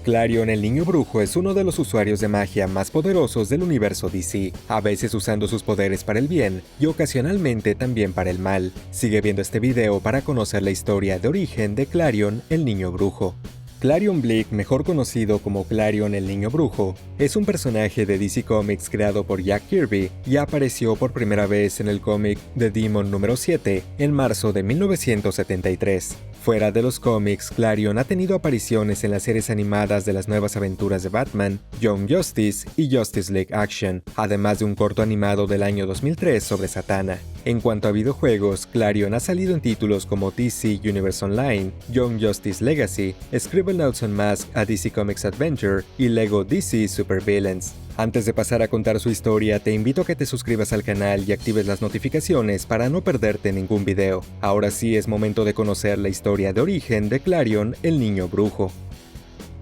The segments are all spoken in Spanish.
Clarion el Niño Brujo es uno de los usuarios de magia más poderosos del universo DC, a veces usando sus poderes para el bien y ocasionalmente también para el mal. Sigue viendo este video para conocer la historia de origen de Clarion el Niño Brujo. Clarion Bleak, mejor conocido como Clarion el Niño Brujo, es un personaje de DC Comics creado por Jack Kirby y apareció por primera vez en el cómic The Demon número 7 en marzo de 1973. Fuera de los cómics, Clarion ha tenido apariciones en las series animadas de las nuevas aventuras de Batman, Young Justice y Justice League Action, además de un corto animado del año 2003 sobre Zatanna. En cuanto a videojuegos, Clarion ha salido en títulos como DC Universe Online, Young Justice Legacy, Scribblenauts Unmasked a DC Comics Adventure y Lego DC Super Villains. Antes de pasar a contar su historia, te invito a que te suscribas al canal y actives las notificaciones para no perderte ningún video. Ahora sí es momento de conocer la historia de origen de Clarion el Niño Brujo.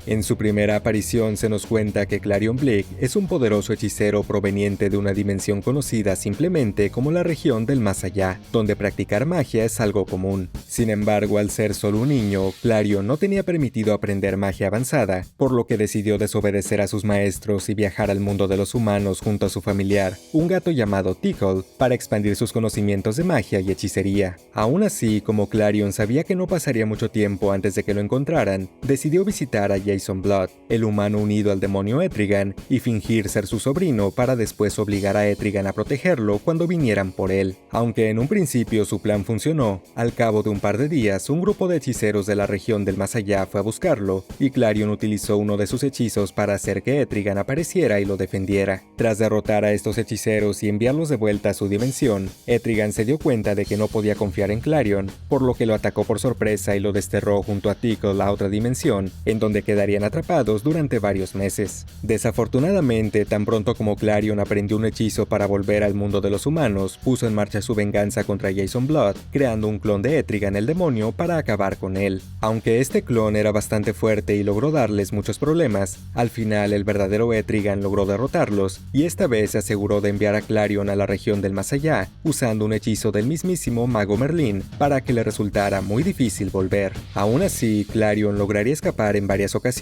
En su primera aparición se nos cuenta que Clarion Bleak es un poderoso hechicero proveniente de una dimensión conocida simplemente como la región del más allá, donde practicar magia es algo común. Sin embargo, al ser solo un niño, Clarion no tenía permitido aprender magia avanzada, por lo que decidió desobedecer a sus maestros y viajar al mundo de los humanos junto a su familiar, un gato llamado Tickle, para expandir sus conocimientos de magia y hechicería. Aún así, como Clarion sabía que no pasaría mucho tiempo antes de que lo encontraran, decidió visitar a Jason Blood, el humano unido al demonio Etrigan, y fingir ser su sobrino para después obligar a Etrigan a protegerlo cuando vinieran por él. Aunque en un principio su plan funcionó, al cabo de un par de días un grupo de hechiceros de la región del más allá fue a buscarlo, y Clarion utilizó uno de sus hechizos para hacer que Etrigan apareciera y lo defendiera. Tras derrotar a estos hechiceros y enviarlos de vuelta a su dimensión, Etrigan se dio cuenta de que no podía confiar en Clarion, por lo que lo atacó por sorpresa y lo desterró junto a Tickle a otra dimensión, en donde quedarían atrapados durante varios meses. Desafortunadamente, tan pronto como Clarion aprendió un hechizo para volver al mundo de los humanos, puso en marcha su venganza contra Jason Blood, creando un clon de Etrigan el demonio para acabar con él. Aunque este clon era bastante fuerte y logró darles muchos problemas, al final el verdadero Etrigan logró derrotarlos, y esta vez se aseguró de enviar a Clarion a la región del más allá, usando un hechizo del mismísimo mago Merlín para que le resultara muy difícil volver. Aún así, Clarion lograría escapar en varias ocasiones,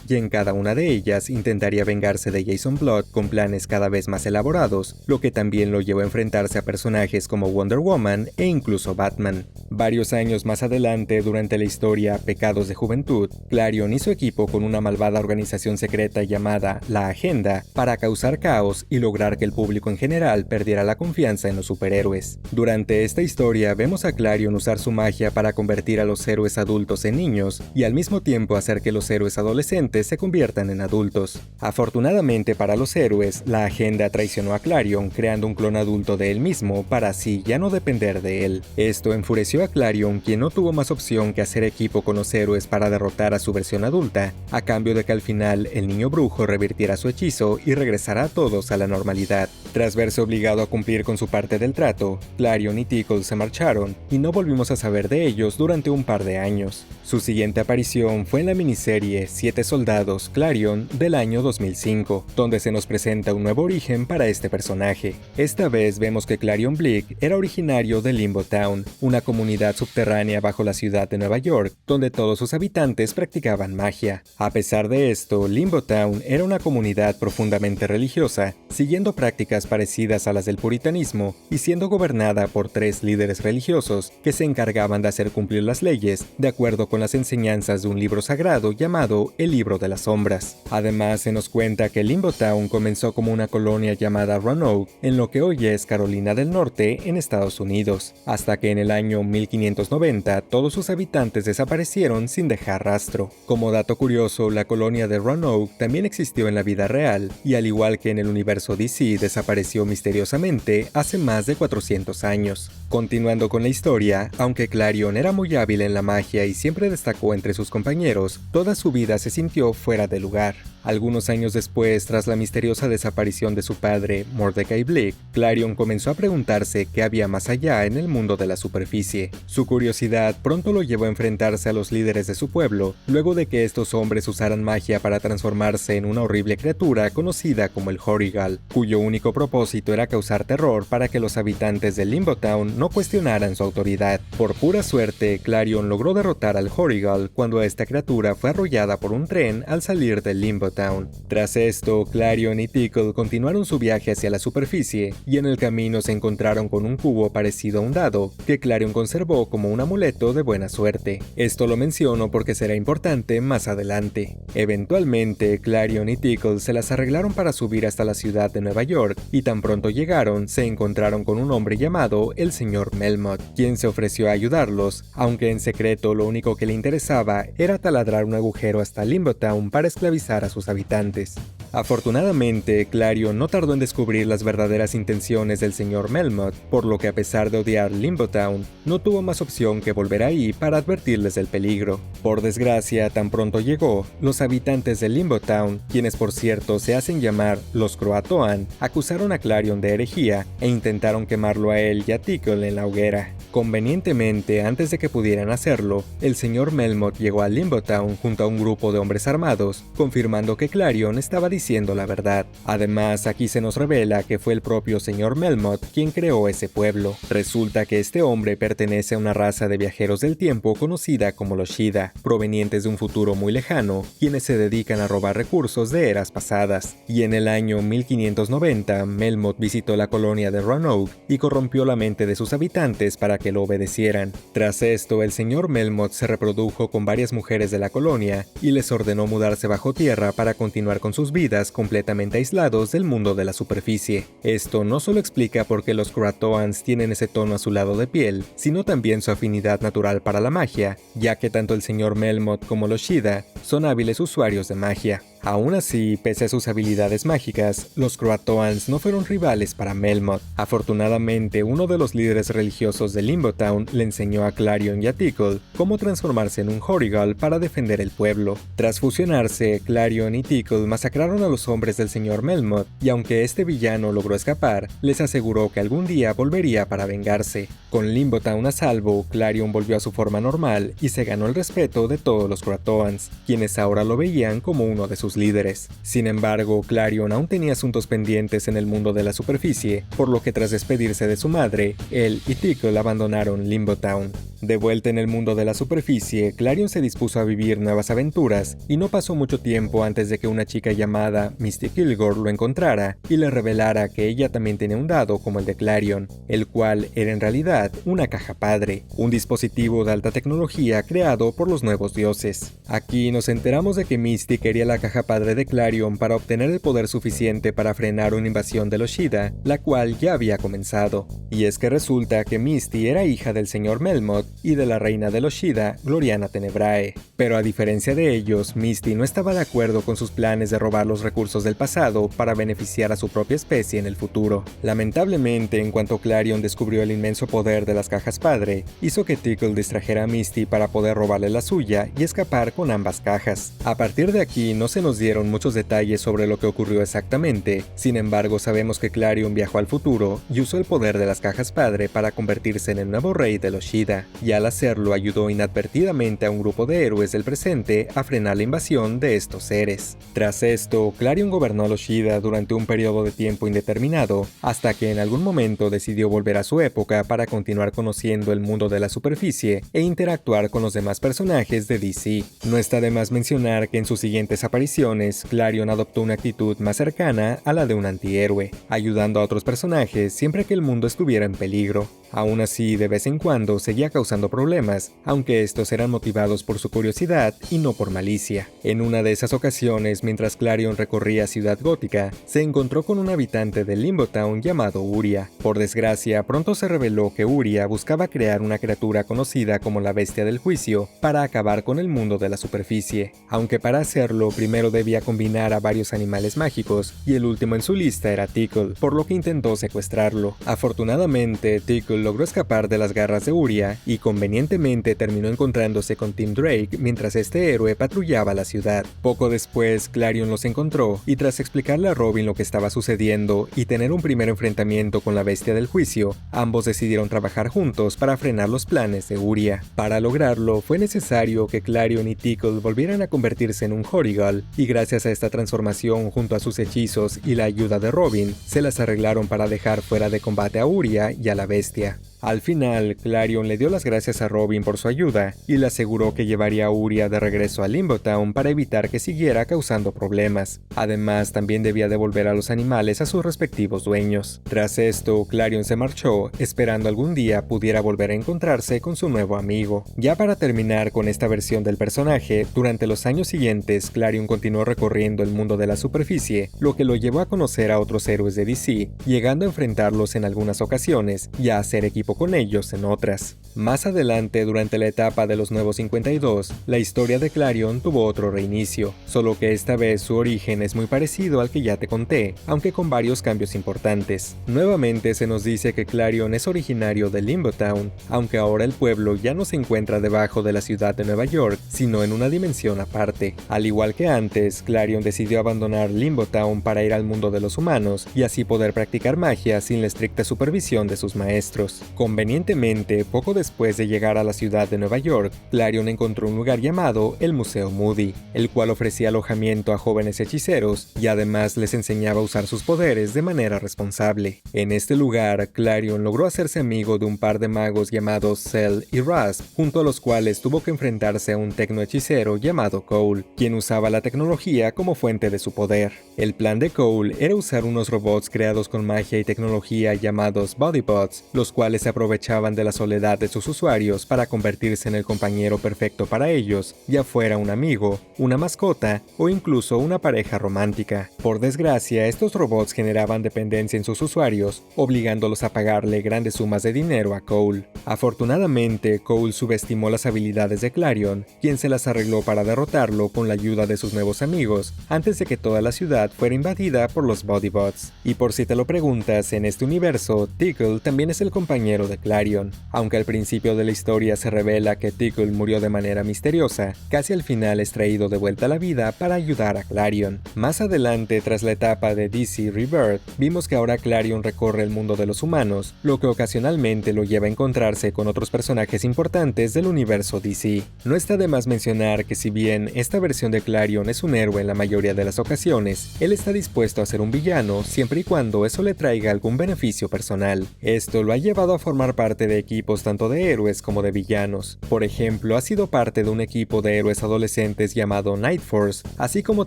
y en cada una de ellas intentaría vengarse de Jason Blood con planes cada vez más elaborados, lo que también lo llevó a enfrentarse a personajes como Wonder Woman e incluso Batman. Varios años más adelante, durante la historia Pecados de Juventud, Clarion y su equipo con una malvada organización secreta llamada La Agenda para causar caos y lograr que el público en general perdiera la confianza en los superhéroes. Durante esta historia vemos a Clarion usar su magia para convertir a los héroes adultos en niños y al mismo tiempo hacer que los héroes adolescentes se conviertan en adultos. Afortunadamente para los héroes, la Agenda traicionó a Clarion creando un clon adulto de él mismo para así ya no depender de él. Esto enfureció a Clarion, quien no tuvo más opción que hacer equipo con los héroes para derrotar a su versión adulta, a cambio de que al final el Niño Brujo revirtiera su hechizo y regresara a todos a la normalidad. Tras verse obligado a cumplir con su parte del trato, Clarion y Tickle se marcharon y no volvimos a saber de ellos durante un par de años. Su siguiente aparición fue en la miniserie 7 Soldados Clarion del año 2005, donde se nos presenta un nuevo origen para este personaje. Esta vez vemos que Clarion Bleak era originario de Limbo Town, una comunidad subterránea bajo la ciudad de Nueva York, donde todos sus habitantes practicaban magia. A pesar de esto, Limbo Town era una comunidad profundamente religiosa, siguiendo prácticas parecidas a las del puritanismo y siendo gobernada por 3 líderes religiosos que se encargaban de hacer cumplir las leyes de acuerdo con las enseñanzas de un libro sagrado llamado El Libro de las Sombras. Además, se nos cuenta que Limbo Town comenzó como una colonia llamada Roanoke, en lo que hoy es Carolina del Norte, en Estados Unidos, hasta que en el año 1590 todos sus habitantes desaparecieron sin dejar rastro. Como dato curioso, la colonia de Roanoke también existió en la vida real, y al igual que en el universo DC, desapareció misteriosamente hace más de 400 años. Continuando con la historia, aunque Clarion era muy hábil en la magia y siempre destacó entre sus compañeros, toda su vida se sintió fuera de lugar. Algunos años después, tras la misteriosa desaparición de su padre, Mordecai Bleak, Klarion comenzó a preguntarse qué había más allá en el mundo de la superficie. Su curiosidad pronto lo llevó a enfrentarse a los líderes de su pueblo, luego de que estos hombres usaran magia para transformarse en una horrible criatura conocida como el Horrigal, cuyo único propósito era causar terror para que los habitantes de Limbo Town no cuestionaran su autoridad. Por pura suerte, Klarion logró derrotar al Horrigal cuando esta criatura fue arrollada por un tren al salir de Limbo Town. Tras esto, Klarion y Tickle continuaron su viaje hacia la superficie, y en el camino se encontraron con un cubo parecido a un dado, que Klarion conservó como un amuleto de buena suerte. Esto lo menciono porque será importante más adelante. Eventualmente, Klarion y Tickle se las arreglaron para subir hasta la ciudad de Nueva York, y tan pronto llegaron, se encontraron con un hombre llamado el Sr. Melmoth, quien se ofreció a ayudarlos, aunque en secreto lo único que le interesaba era taladrar un agujero hasta Limbo Town para esclavizar a sus habitantes. Afortunadamente, Klarion no tardó en descubrir las verdaderas intenciones del Sr. Melmoth, por lo que a pesar de odiar Limbo Town, no tuvo más opción que volver ahí para advertirles del peligro. Por desgracia, tan pronto llegó, los habitantes de Limbo Town, quienes por cierto se hacen llamar los Croatoan, acusaron a Klarion de herejía e intentaron quemarlo a él y a Tickle en la hoguera. Convenientemente, antes de que pudieran hacerlo, el Sr. Melmoth llegó a Limbo Town junto a un grupo de hombres armados, confirmando que Klarion estaba diciendo la verdad. Además, aquí se nos revela que fue el propio Sr. Melmoth quien creó ese pueblo. Resulta que este hombre pertenece a una raza de viajeros del tiempo conocida como los Shida, provenientes de un futuro muy lejano, quienes se dedican a robar recursos de eras pasadas. Y en el año 1590, Melmoth visitó la colonia de Roanoke y corrompió la mente de sus habitantes para que lo obedecieran. Tras esto, el Sr. Melmoth se reprodujo con varias mujeres de la colonia y les ordenó mudarse bajo tierra para continuar con sus vidas completamente aislados del mundo de la superficie. Esto no solo explica por qué los Croatoans tienen ese tono azulado de piel, sino también su afinidad natural para la magia, ya que tanto el Sr. Melmoth como los Shida son hábiles usuarios de magia. Aún así, pese a sus habilidades mágicas, los Croatoans no fueron rivales para Melmoth. Afortunadamente, uno de los líderes religiosos de Limbo Town le enseñó a Klarion y a Tickle cómo transformarse en un Horrigal para defender el pueblo. Tras fusionarse, Klarion y Tickle masacraron a los hombres del Sr. Melmoth, y aunque este villano logró escapar, les aseguró que algún día volvería para vengarse. Con Limbo Town a salvo, Klarion volvió a su forma normal y se ganó el respeto de todos los Croatoans, quienes ahora lo veían como uno de sus líderes. Sin embargo, Klarion aún tenía asuntos pendientes en el mundo de la superficie, por lo que tras despedirse de su madre, él y Tickle abandonaron Limbo Town. De vuelta en el mundo de la superficie, Klarion se dispuso a vivir nuevas aventuras, y no pasó mucho tiempo antes de que una chica llamada Misty Kilgore lo encontrara y le revelara que ella también tenía un dado como el de Klarion, el cual era en realidad una caja padre, un dispositivo de alta tecnología creado por los nuevos dioses. Aquí nos enteramos de que Misty quería la caja padre de Klarion para obtener el poder suficiente para frenar una invasión de los Shida, la cual ya había comenzado. Y es que resulta que Misty era hija del Sr. Melmoth y de la reina de los Shida, Gloriana Tenebrae. Pero a diferencia de ellos, Misty no estaba de acuerdo con sus planes de robar los recursos del pasado para beneficiar a su propia especie en el futuro. Lamentablemente, en cuanto Klarion descubrió el inmenso poder de las cajas padre, hizo que Tickle distrajera a Misty para poder robarle la suya y escapar con ambas cajas. A partir de aquí no se nos dieron muchos detalles sobre lo que ocurrió exactamente, sin embargo sabemos que Klarion viajó al futuro y usó el poder de las cajas padre para convertirse en el nuevo rey de los Shida, y al hacerlo ayudó inadvertidamente a un grupo de héroes del presente a frenar la invasión de estos seres. Tras esto, Klarion gobernó a los Shida durante un periodo de tiempo indeterminado, hasta que en algún momento decidió volver a su época para continuar conociendo el mundo de la superficie e interactuar con los demás personajes de DC. No está de más mencionar que en sus siguientes apariciones, Klarion adoptó una actitud más cercana a la de un antihéroe, ayudando a otros personajes siempre que el mundo estuviera en peligro. Aún así, de vez en cuando seguía causando problemas, aunque estos eran motivados por su curiosidad y no por malicia. En una de esas ocasiones, mientras Klarion recorría Ciudad Gótica, se encontró con un habitante de Limbo Town llamado Uria. Por desgracia, pronto se reveló que Uria buscaba crear una criatura conocida como la Bestia del Juicio para acabar con el mundo de la superficie, aunque para hacerlo primero debía combinar a varios animales mágicos, y el último en su lista era Tickle, por lo que intentó secuestrarlo. Afortunadamente, Tickle logró escapar de las garras de Uria y convenientemente terminó encontrándose con Tim Drake mientras este héroe patrullaba la ciudad. Poco después, Clarion los encontró y tras explicarle a Robin lo que estaba sucediendo y tener un primer enfrentamiento con la bestia del juicio, ambos decidieron trabajar juntos para frenar los planes de Uria. Para lograrlo, fue necesario que Clarion y Tickle volvieran a convertirse en un Horrigal, y gracias a esta transformación junto a sus hechizos y la ayuda de Robin, se las arreglaron para dejar fuera de combate a Uria y a la bestia. Al final, Clarion le dio las gracias a Robin por su ayuda y le aseguró que llevaría a Uria de regreso a Limbo Town para evitar que siguiera causando problemas. Además, también debía devolver a los animales a sus respectivos dueños. Tras esto, Clarion se marchó, esperando algún día pudiera volver a encontrarse con su nuevo amigo. Ya para terminar con esta versión del personaje, durante los años siguientes, Clarion continuó recorriendo el mundo de la superficie, lo que lo llevó a conocer a otros héroes de DC, llegando a enfrentarlos en algunas ocasiones y a hacer equipo con ellos en otras. Más adelante, durante la etapa de los Nuevos 52, la historia de Clarion tuvo otro reinicio, solo que esta vez su origen es muy parecido al que ya te conté, aunque con varios cambios importantes. Nuevamente se nos dice que Clarion es originario de Limbo Town, aunque ahora el pueblo ya no se encuentra debajo de la ciudad de Nueva York, sino en una dimensión aparte. Al igual que antes, Clarion decidió abandonar Limbo Town para ir al mundo de los humanos y así poder practicar magia sin la estricta supervisión de sus maestros. Convenientemente, poco después de llegar a la ciudad de Nueva York, Clarion encontró un lugar llamado el Museo Moody, el cual ofrecía alojamiento a jóvenes hechiceros y además les enseñaba a usar sus poderes de manera responsable. En este lugar, Clarion logró hacerse amigo de un par de magos llamados Cell y Rasp, junto a los cuales tuvo que enfrentarse a un tecnohechicero llamado Cole, quien usaba la tecnología como fuente de su poder. El plan de Cole era usar unos robots creados con magia y tecnología llamados Bodybots, los cuales se aprovechaban de la soledad de sus usuarios para convertirse en el compañero perfecto para ellos, ya fuera un amigo, una mascota o incluso una pareja romántica. Por desgracia, estos robots generaban dependencia en sus usuarios, obligándolos a pagarle grandes sumas de dinero a Cole. Afortunadamente, Cole subestimó las habilidades de Clarion, quien se las arregló para derrotarlo con la ayuda de sus nuevos amigos, antes de que toda la ciudad fuera invadida por los Bodybots. Y por si te lo preguntas, en este universo, Tickle también es el compañero de Clarion. Aunque al principio de la historia se revela que Tickle murió de manera misteriosa, casi al final es traído de vuelta a la vida para ayudar a Clarion. Más adelante, tras la etapa de DC Rebirth, vimos que ahora Clarion recorre el mundo de los humanos, lo que ocasionalmente lo lleva a encontrarse con otros personajes importantes del universo DC. No está de más mencionar que si bien esta versión de Clarion es un héroe en la mayoría de las ocasiones, él está dispuesto a ser un villano siempre y cuando eso le traiga algún beneficio personal. Esto lo ha llevado a formar parte de equipos tanto de héroes como de villanos. Por ejemplo, ha sido parte de un equipo de héroes adolescentes llamado Night Force, así como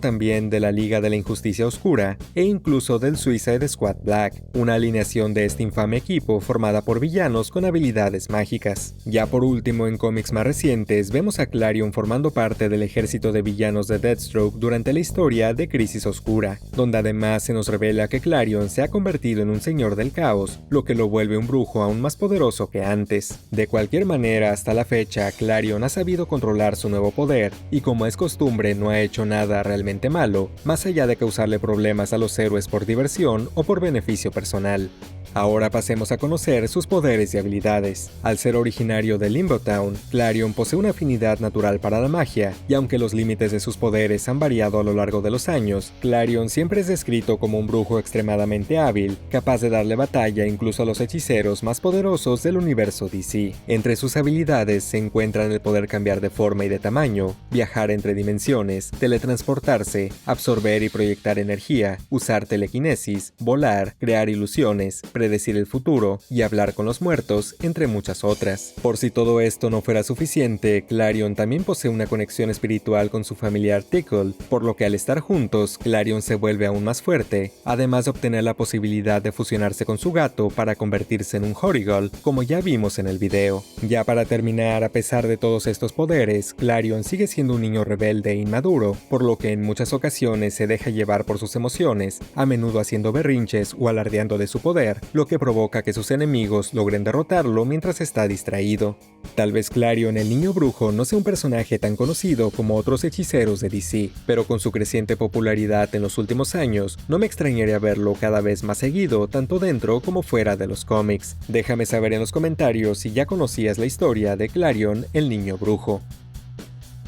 también de la Liga de la Injusticia Oscura e incluso del Suicide Squad Black, una alineación de este infame equipo formada por villanos con habilidades mágicas. Ya por último, en cómics más recientes, vemos a Clarion formando parte del ejército de villanos de Deathstroke durante la historia de Crisis Oscura, donde además se nos revela que Clarion se ha convertido en un señor del caos, lo que lo vuelve un brujo aún más poderoso que antes. De cualquier manera, hasta la fecha, Clarion ha sabido controlar su nuevo poder, y como es costumbre no ha hecho nada realmente malo, más allá de causarle problemas a los héroes por diversión o por beneficio personal. Ahora pasemos a conocer sus poderes y habilidades. Al ser originario de Limbo Town, Clarion posee una afinidad natural para la magia, y aunque los límites de sus poderes han variado a lo largo de los años, Clarion siempre es descrito como un brujo extremadamente hábil, capaz de darle batalla incluso a los hechiceros más poderosos del universo DC. Entre sus habilidades se encuentran el poder cambiar de forma y de tamaño, viajar entre dimensiones, teletransportarse, absorber y proyectar energía, usar telequinesis, volar, crear ilusiones, predecir el futuro y hablar con los muertos, entre muchas otras. Por si todo esto no fuera suficiente, Clarion también posee una conexión espiritual con su familiar Tickle, por lo que al estar juntos, Clarion se vuelve aún más fuerte, además de obtener la posibilidad de fusionarse con su gato para convertirse en un Horrigal, como ya vimos en el video. Ya para terminar, a pesar de todos estos poderes, Clarion sigue siendo un niño rebelde e inmaduro, por lo que en muchas ocasiones se deja llevar por sus emociones, a menudo haciendo berrinches o alardeando de su poder, lo que provoca que sus enemigos logren derrotarlo mientras está distraído. Tal vez Clarion el Niño Brujo no sea un personaje tan conocido como otros hechiceros de DC, pero con su creciente popularidad en los últimos años, no me extrañaría verlo cada vez más seguido tanto dentro como fuera de los cómics. Déjame saber en los comentarios si ya conocías la historia de Clarion el Niño Brujo.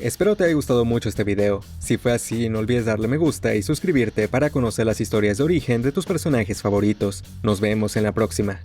Espero te haya gustado mucho este video. Si fue así, no olvides darle me gusta y suscribirte para conocer las historias de origen de tus personajes favoritos. Nos vemos en la próxima.